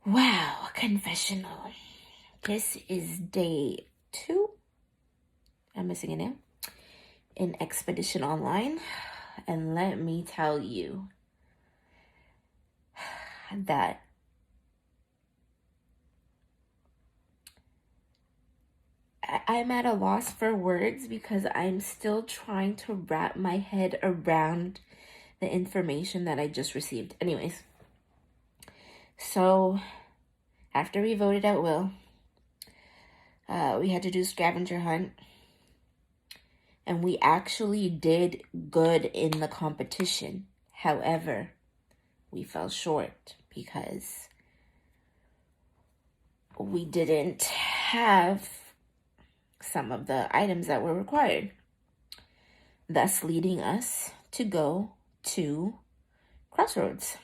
Wow, confessional. This is day 2. I'm missing a name in Expedition Online. And let me tell you that I'm at a loss for words because I'm still trying to wrap my head around the information that I just received. Anyways, so after we voted out Will, we had to do scavenger hunt. And we actually did good in the competition. However, we fell short because we didn't have some of the items that were required, thus leading us to go to Crossroads.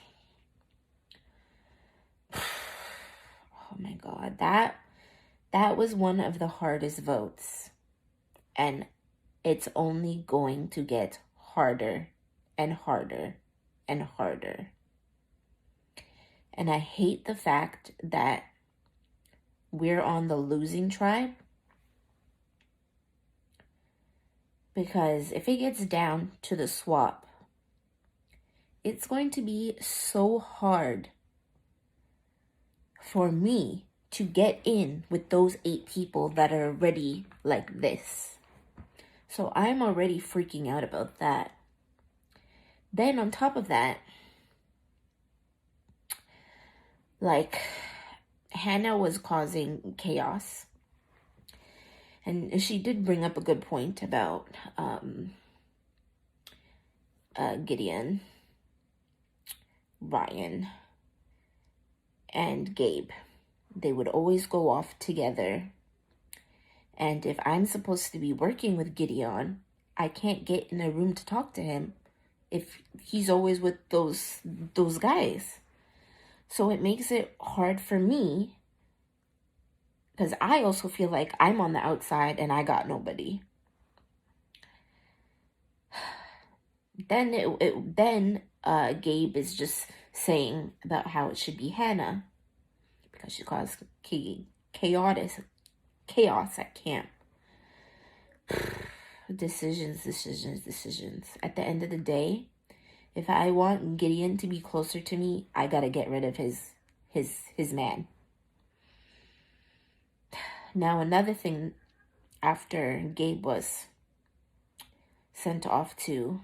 Oh my God, that was one of the hardest votes, and it's only going to get harder and harder and harder. And I hate the fact that we're on the losing tribe, because if it gets down to the swap, it's going to be so hard for me to get in with those 8 people that are already like this. So I'm already freaking out about that. Then on top of that, like, Hannah was causing chaos. And she did bring up a good point about Gideon, Ryan, and Gabe. They would always go off together. And if I'm supposed to be working with Gideon, I can't get in a room to talk to him if he's always with those guys. So it makes it hard for me, because I also feel like I'm on the outside and I got nobody. Then Gabe is just saying about how it should be Hannah because she caused chaos at camp. Decisions. At the end of the day, if I want Gideon to be closer to me, I gotta get rid of his man. Now, another thing, after Gabe was sent off to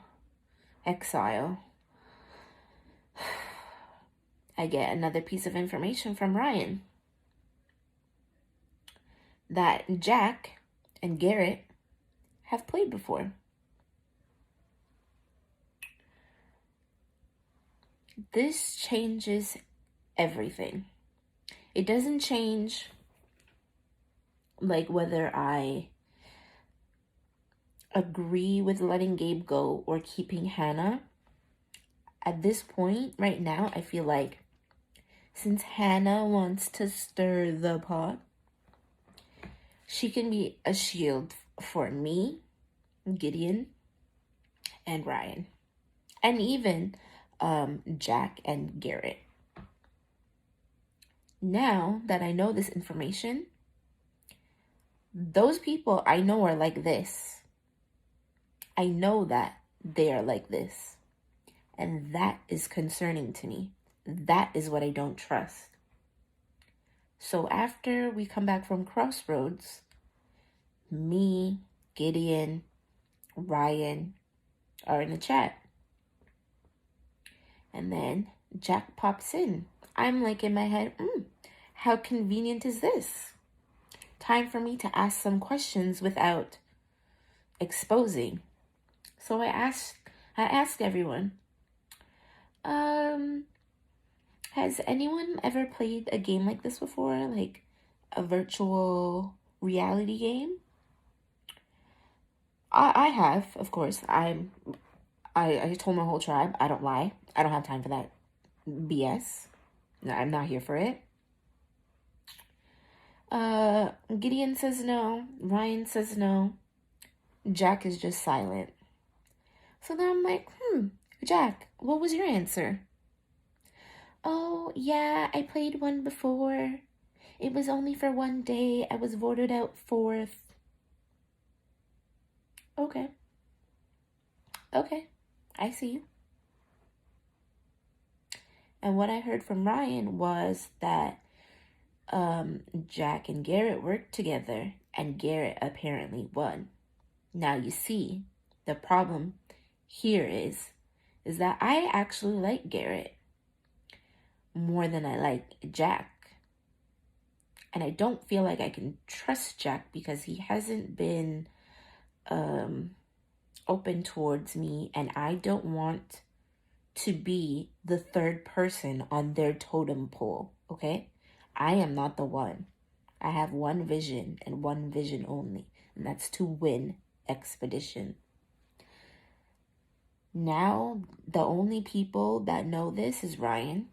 exile, I get another piece of information from Ryan that Jack and Garrett have played before. This changes everything. It doesn't change like whether I agree with letting Gabe go or keeping Hannah. At this point, right now, I feel like since Hannah wants to stir the pot, she can be a shield for me, Gideon, and Ryan, and even Jack and Garrett. Now that I know this information, those people I know are like this. I know that they are like this. And that is concerning to me. That is what I don't trust. So after we come back from Crossroads, me, Gideon, Ryan are in the chat. And then Jack pops in. I'm like in my head, how convenient is this? Time for me to ask some questions without exposing. So I asked everyone, has anyone ever played a game like this before? Like a virtual reality game? I have, of course. I told my whole tribe, I don't lie. I don't have time for that BS. No, I'm not here for it. Gideon says no. Ryan says no. Jack is just silent. So then I'm like, Jack, what was your answer? Oh, yeah, I played one before. It was only for one day. I was voted out fourth. Okay. Okay. I see you. And what I heard from Ryan was that Jack and Garrett worked together, and Garrett apparently won. Now you see, the problem here is that I actually like Garrett more than I like Jack. And I don't feel like I can trust Jack because he hasn't been open towards me, and I don't want to be the third person on their totem pole, okay? I am not the one. I have one vision and one vision only, and that's to win Expedition. Now, the only people that know this is Ryan,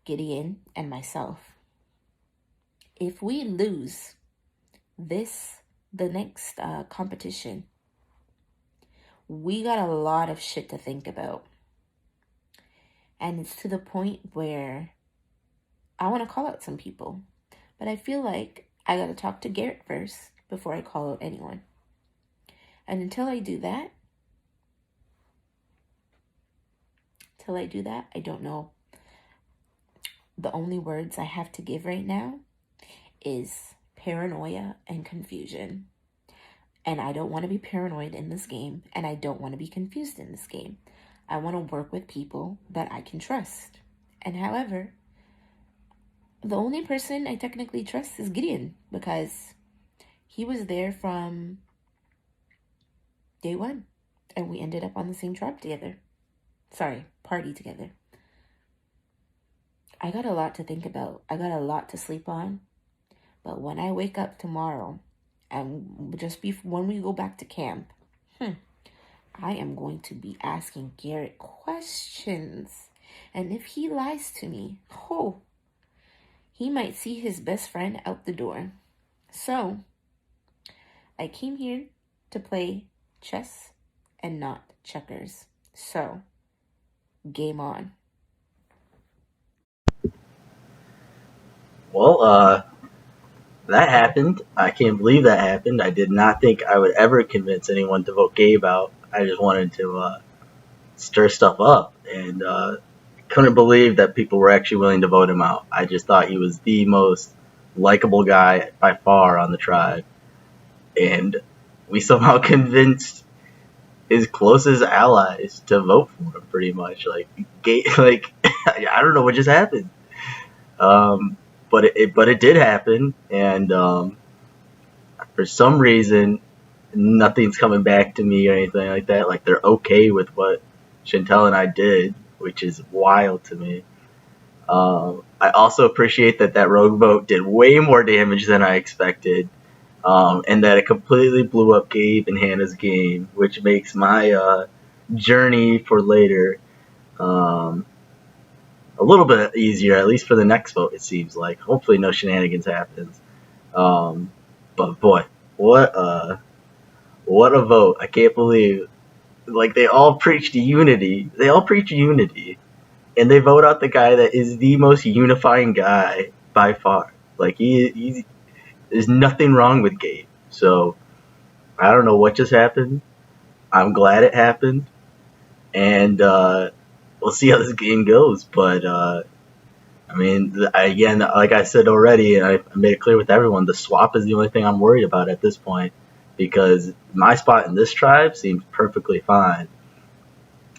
Gideon, and myself. If we lose the next competition, we got a lot of shit to think about. And it's to the point where I want to call out some people. But I feel like I got to talk to Garrett first before I call out anyone. And until I do that, I don't know. The only words I have to give right now is paranoia and confusion. And I don't want to be paranoid in this game, and I don't want to be confused in this game. I want to work with people that I can trust. And however, the only person I technically trust is Gideon, because he was there from day one, and we ended up on the same tribe together. Sorry, party together. I got a lot to think about. I got a lot to sleep on. But when I wake up tomorrow, and when we go back to camp, I am going to be asking Garrett questions. And if he lies to me, he might see his best friend out the door. So, I came here to play chess and not checkers. So, game on. Well, that happened. I can't believe that happened. I did not think I would ever convince anyone to vote Gabe out. I just wanted to stir stuff up, and couldn't believe that people were actually willing to vote him out. I just thought he was the most likable guy by far on the tribe, and we somehow convinced his closest allies to vote for him. Pretty much, like I don't know what just happened. But it did happen, and for some reason, nothing's coming back to me or anything like that. Like, they're okay with what Chantel and I did, which is wild to me. I also appreciate that rogue vote did way more damage than I expected, and that it completely blew up Gabe and Hannah's game, which makes my journey for later a little bit easier, at least for the next vote, it seems like. Hopefully no shenanigans happens. But boy, what a vote. I can't believe, like, they all preached unity. They all preach unity. And they vote out the guy that is the most unifying guy by far. Like, there's nothing wrong with Gabe. So, I don't know what just happened. I'm glad it happened. And we'll see how this game goes. But I mean, again, like I said already, and I made it clear with everyone, the swap is the only thing I'm worried about at this point, because my spot in this tribe seems perfectly fine.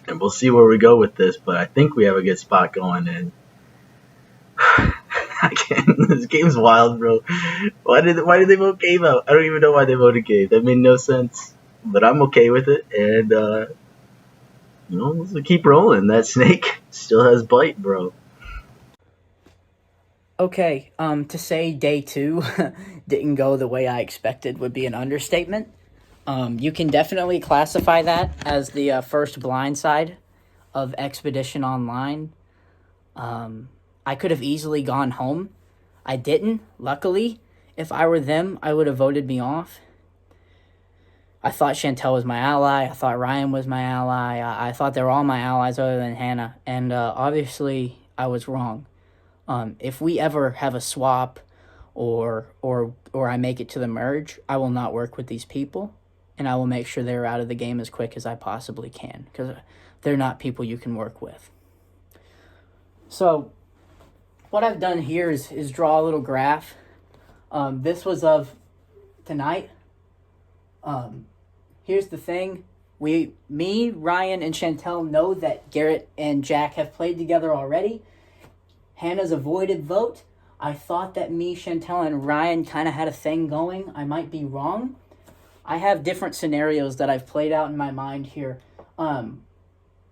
And we'll see where we go with this, but I think we have a good spot going in. This game's wild, bro. Why did they vote Gabe out? I don't even know why they voted Gabe. That made no sense. But I'm okay with it, and we'll keep rolling. That snake still has bite, bro. Okay, to say day two didn't go the way I expected would be an understatement. You can definitely classify that as the first blind side of Expedition Online. I could have easily gone home. I didn't, luckily. If I were them, I would have voted me off. I thought Chantel was my ally. I thought Ryan was my ally. I thought they were all my allies other than Hannah. And obviously, I was wrong. If we ever have a swap or I make it to the merge, I will not work with these people. And I will make sure they're out of the game as quick as I possibly can. Because they're not people you can work with. So, what I've done here is draw a little graph. This was of tonight. Here's the thing. Me, Ryan, and Chantel know that Garrett and Jack have played together already. Hannah's avoided vote. I thought that me, Chantel, and Ryan kind of had a thing going. I might be wrong. I have different scenarios that I've played out in my mind here. No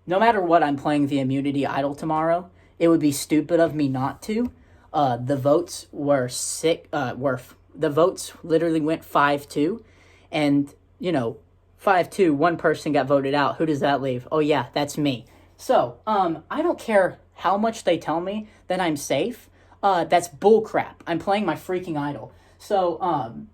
matter what, I'm playing the immunity idol tomorrow. It would be stupid of me not to. The votes were the votes literally went 5-2, and 5-2. One person got voted out. Who does that leave? Oh yeah, that's me. So I don't care how much they tell me that I'm safe. That's bullcrap. I'm playing my freaking idol. So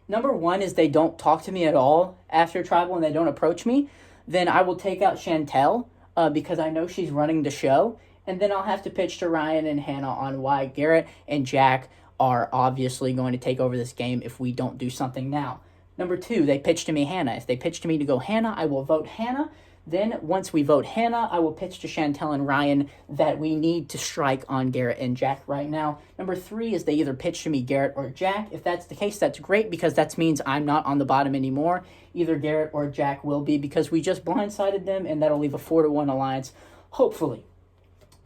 number one is they don't talk to me at all after tribal and they don't approach me. Then I will take out Chantel because I know she's running the show. And then I'll have to pitch to Ryan and Hannah on why Garrett and Jack are obviously going to take over this game if we don't do something now. Number two, they pitch to me Hannah. If they pitch to me to go Hannah, I will vote Hannah. Then once we vote Hannah, I will pitch to Chantel and Ryan that we need to strike on Garrett and Jack right now. Number three is they either pitch to me Garrett or Jack. If that's the case, that's great because that means I'm not on the bottom anymore. Either Garrett or Jack will be because we just blindsided them and that'll leave a 4-1 alliance, hopefully.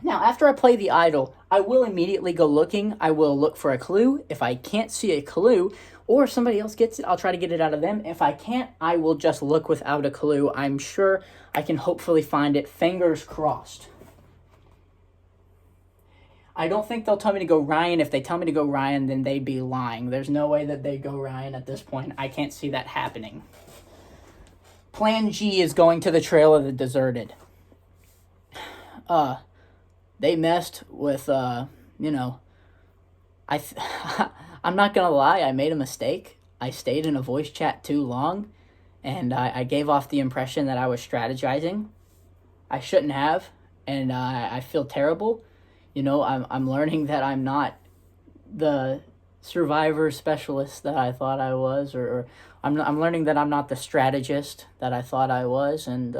Now, after I play the idol, I will immediately go looking. I will look for a clue. If I can't see a clue, or if somebody else gets it, I'll try to get it out of them. If I can't, I will just look without a clue. I'm sure I can hopefully find it. Fingers crossed. I don't think they'll tell me to go Ryan. If they tell me to go Ryan, then they'd be lying. There's no way that they go Ryan at this point. I can't see that happening. Plan G is going to the Trail of the Deserted. They messed with, I'm not going to lie, I made a mistake. I stayed in a voice chat too long, and I gave off the impression that I was strategizing. I shouldn't have, and I feel terrible. I'm learning that I'm not the survivor specialist that I thought I was, or I'm learning that I'm not the strategist that I thought I was, and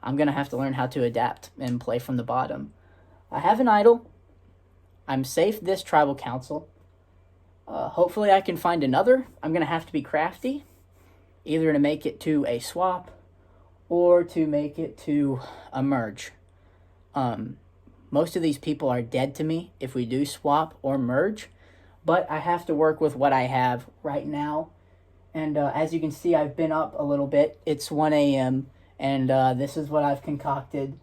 I'm going to have to learn how to adapt and play from the bottom. I have an idol. I'm safe this tribal council. Hopefully I can find another. I'm going to have to be crafty, either to make it to a swap or to make it to a merge. Most of these people are dead to me if we do swap or merge, but I have to work with what I have right now. And as you can see, I've been up a little bit. It's 1 a.m., and this is what I've concocted.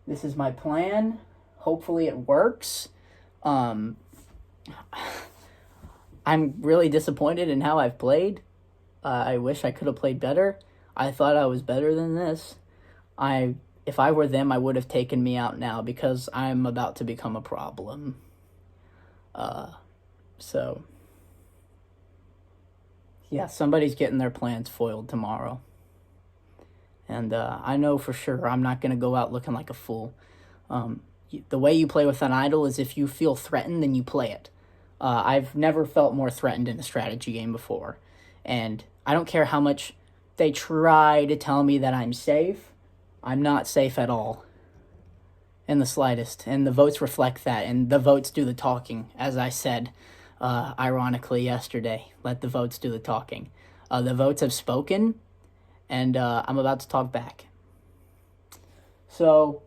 This is my plan. Hopefully it works. I'm really disappointed in how I've played. I wish I could have played better. I thought I was better than this. If I were them, I would have taken me out now because I'm about to become a problem. So, yeah, somebody's getting their plans foiled tomorrow. And I know for sure I'm not going to go out looking like a fool. The way you play with an idol is if you feel threatened, then you play it. I've never felt more threatened in a strategy game before. And I don't care how much they try to tell me that I'm safe. I'm not safe at all. In the slightest. And the votes reflect that. And the votes do the talking, as I said, ironically, yesterday. Let the votes do the talking. The votes have spoken. And I'm about to talk back. So,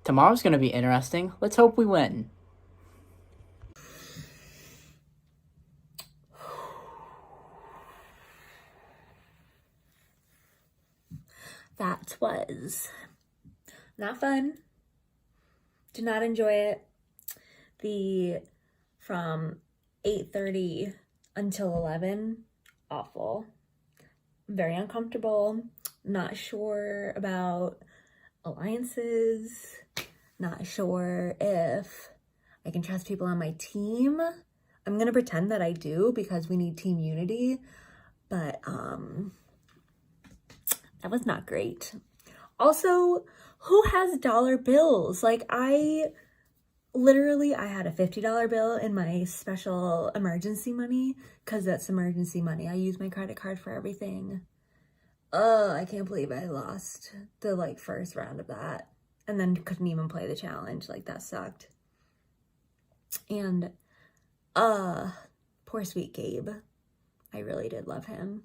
tomorrow's going to be interesting. Let's hope we win. That was not fun. Did not enjoy it. From 8:30 until 11, awful. Very uncomfortable, not sure about alliances, not sure if I can trust people on my team. I'm going to pretend that I do because we need team unity, but that was not great. Also, who has dollar bills? Like, I had a $50 bill in my special emergency money, because that's emergency money. I use my credit card for everything. I can't believe I lost the like first round of that and then couldn't even play the challenge. Like, that sucked. And poor sweet Gabe. I really did love him.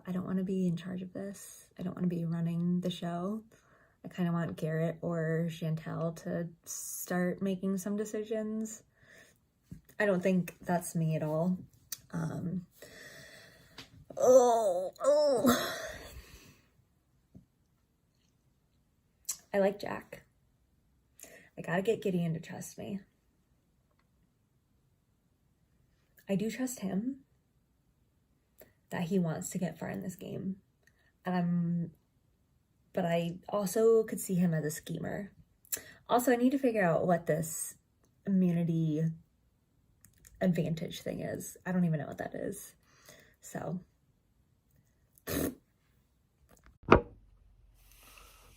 I don't want to be in charge of this. I don't want to be running the show. I kind of want Garrett or Chantel to start making some decisions. I don't think that's me at all. I like Jack. I gotta get Gideon to trust me. I do trust him that he wants to get far in this game. But I also could see him as a schemer. Also, I need to figure out what this immunity advantage thing is. I don't even know what that is. So.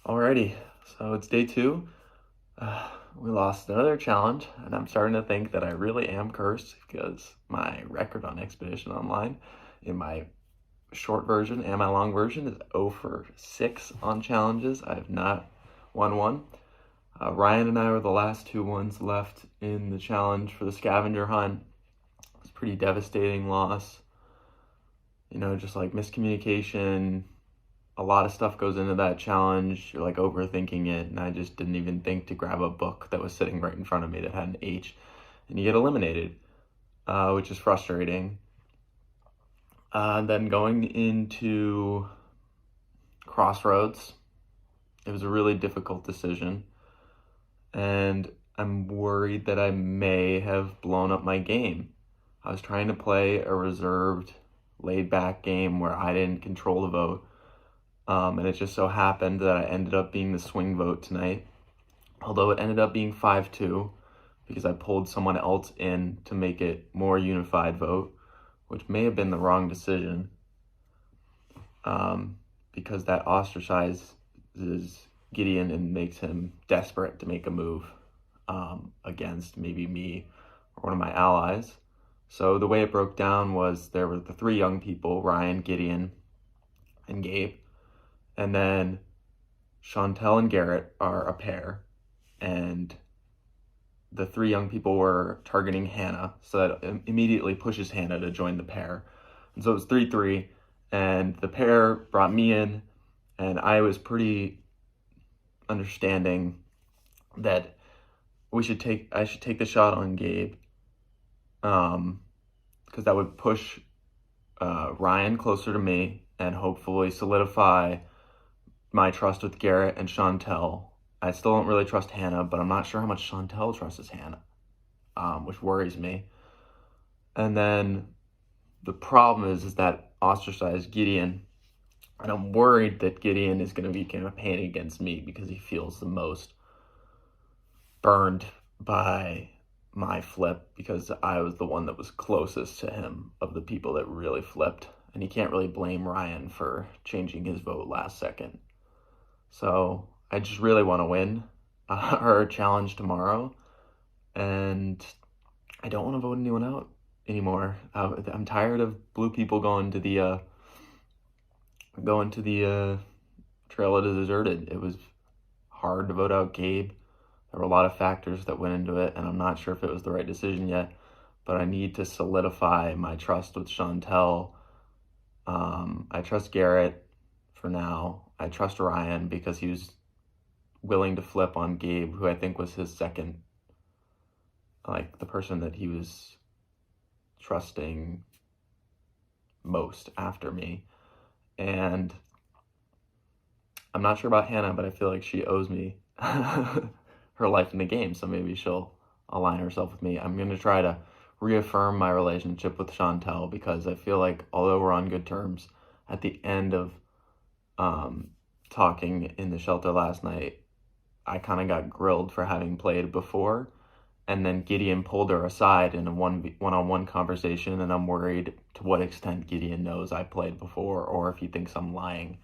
Alrighty, so it's day 2. We lost another challenge, and I'm starting to think that I really am cursed because my record on Expedition Online in my short version and my long version is 0 for 6 on challenges. I have not won one. Ryan and I were the last 2 ones left in the challenge for the scavenger hunt. It was a pretty devastating loss. You know, just like miscommunication. A lot of stuff goes into that challenge. You're like overthinking it, and I just didn't even think to grab a book that was sitting right in front of me that had an H, and you get eliminated, which is frustrating. Then going into Crossroads, it was a really difficult decision, and I'm worried that I may have blown up my game. I was trying to play a reserved, laid-back game where I didn't control the vote. And it just so happened that I ended up being the swing vote tonight, although it ended up being 5-2 because I pulled someone else in to make it more unified vote, which may have been the wrong decision, because that ostracizes Gideon and makes him desperate to make a move against maybe me or one of my allies. So the way it broke down was there were the 3 young people, Ryan, Gideon, and Gabe. And then Chantel and Garrett are a pair, and the 3 young people were targeting Hannah, so that immediately pushes Hannah to join the pair. And so it was 3-3, and the pair brought me in, and I was pretty understanding that I should take the shot on Gabe, because that would push Ryan closer to me and hopefully solidify my trust with Garrett and Chantel. I still don't really trust Hannah, but I'm not sure how much Chantel trusts Hannah, which worries me. And then the problem is that ostracized Gideon, and I'm worried that Gideon is going to be campaigning against me because he feels the most burned by my flip, because I was the one that was closest to him of the people that really flipped, and he can't really blame Ryan for changing his vote last second. So I just really want to win our challenge tomorrow, and I don't want to vote anyone out anymore. I'm tired of blue people going to the Trail of the Deserted. It was hard to vote out Gabe. There were a lot of factors that went into it, and I'm not sure if it was the right decision yet, but I need to solidify my trust with Chantel. I trust Garrett for now. I trust Ryan because he was willing to flip on Gabe, who I think was his second, like the person that he was trusting most after me. And I'm not sure about Hannah, but I feel like she owes me her life in the game, so maybe she'll align herself with me. I'm going to try to reaffirm my relationship with Chantel, because I feel like although we're on good terms, at the end of talking in the shelter last night, I kind of got grilled for having played before, And then Gideon pulled her aside in a one-on-one conversation, and I'm worried to what extent Gideon knows I played before or if he thinks I'm lying.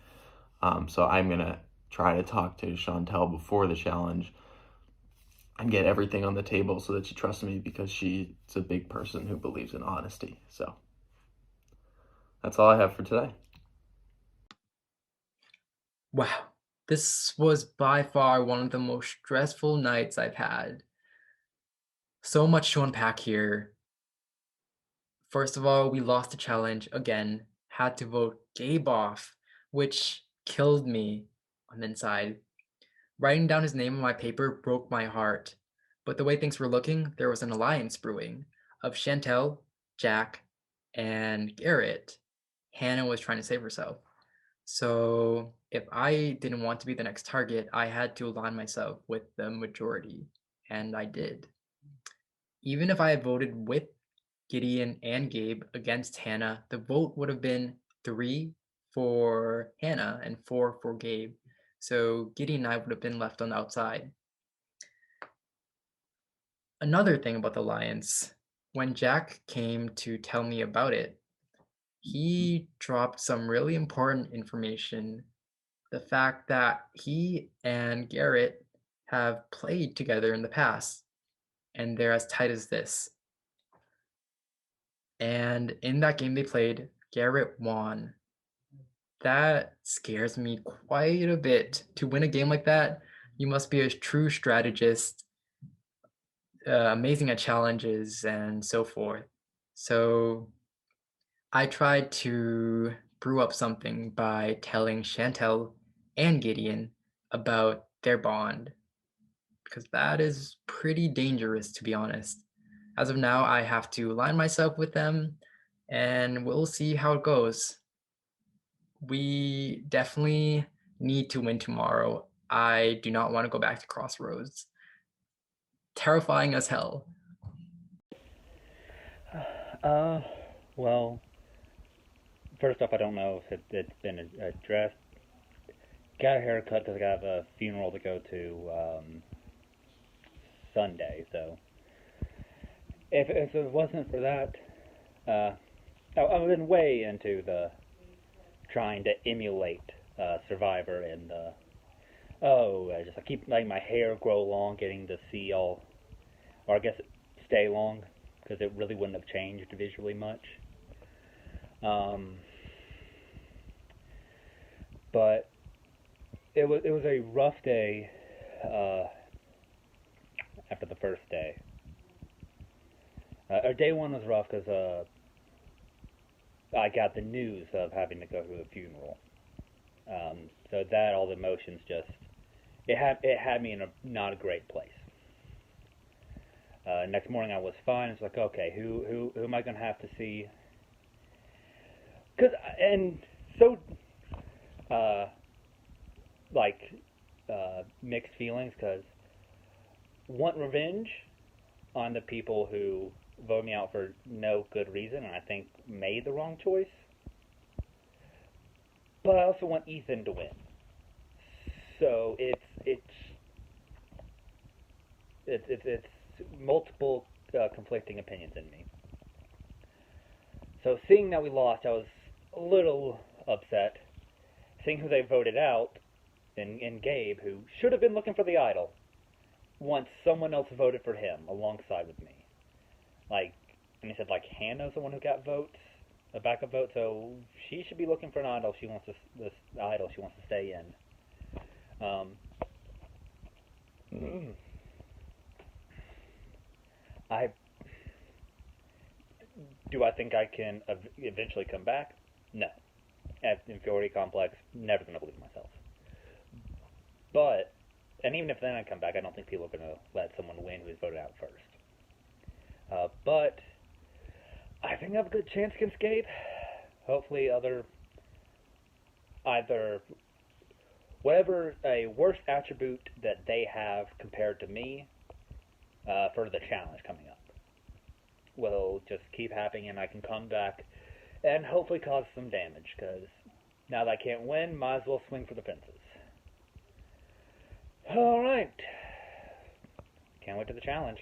So I'm going to try to talk to Chantel before the challenge and get everything on the table so that she trusts me, because she's a big person who believes in honesty. So that's all I have for today. Wow, this was by far one of the most stressful nights I've had. So much to unpack here. First of all, we lost the challenge again, had to vote Gabe off, which killed me on the inside. Writing down his name on my paper broke my heart. But the way things were looking, there was an alliance brewing of Chantel, Jack, and Garrett. Hannah was trying to save herself. So if I didn't want to be the next target, I had to align myself with the majority, and I did. Even if I had voted with Gideon and Gabe against Hannah, the vote would have been 3 for Hannah and 4 for Gabe. So Gideon and I would have been left on the outside. Another thing about the alliance, when Jack came to tell me about it, he dropped some really important information. The fact that he and Garrett have played together in the past, and they're as tight as this. And in that game they played, Garrett won. That scares me quite a bit. To win a game like that, you must be a true strategist, amazing at challenges, and so forth. So I tried to brew up something by telling Chantel and Gideon about their bond, because that is pretty dangerous, to be honest. As of now, I have to align myself with them, and we'll see how it goes. We definitely need to win tomorrow. I do not want to go back to Crossroads. Terrifying as hell. Well, first off, I don't know if it's been addressed. Got a haircut because I got a funeral to go to Sunday, so if it wasn't for that, I've been way into the trying to emulate Survivor, and I keep letting my hair grow long, getting to see all, or I guess stay long, because it really wouldn't have changed visually much. But it was a rough day after the first day. Day one was rough because I got the news of having to go to the funeral. So that, all the emotions, just it had me in not a great place. Next morning I was fine. It's like, okay, who am I gonna have to see? Mixed feelings, because want revenge on the people who voted me out for no good reason, and I think made the wrong choice. But I also want Ethan to win. So it's multiple conflicting opinions in me. So seeing that we lost, I was a little upset. Seeing who they voted out, in Gabe, who should have been looking for the idol, once someone else voted for him alongside with me. And he said, Hannah's the one who got votes, a backup vote, so she should be looking for an idol. She wants this idol she wants to stay in. Do I think I can eventually come back? No. At inferiority complex, never going to believe myself. But, and even if then I come back, I don't think people are going to let someone win who was voted out first. But I think I have a good chance against Gabe. Hopefully either whatever a worse attribute that they have compared to me for the challenge coming up will just keep happening, and I can come back and hopefully cause some damage, because now that I can't win, might as well swing for the fences. Alright. Can't wait to the challenge.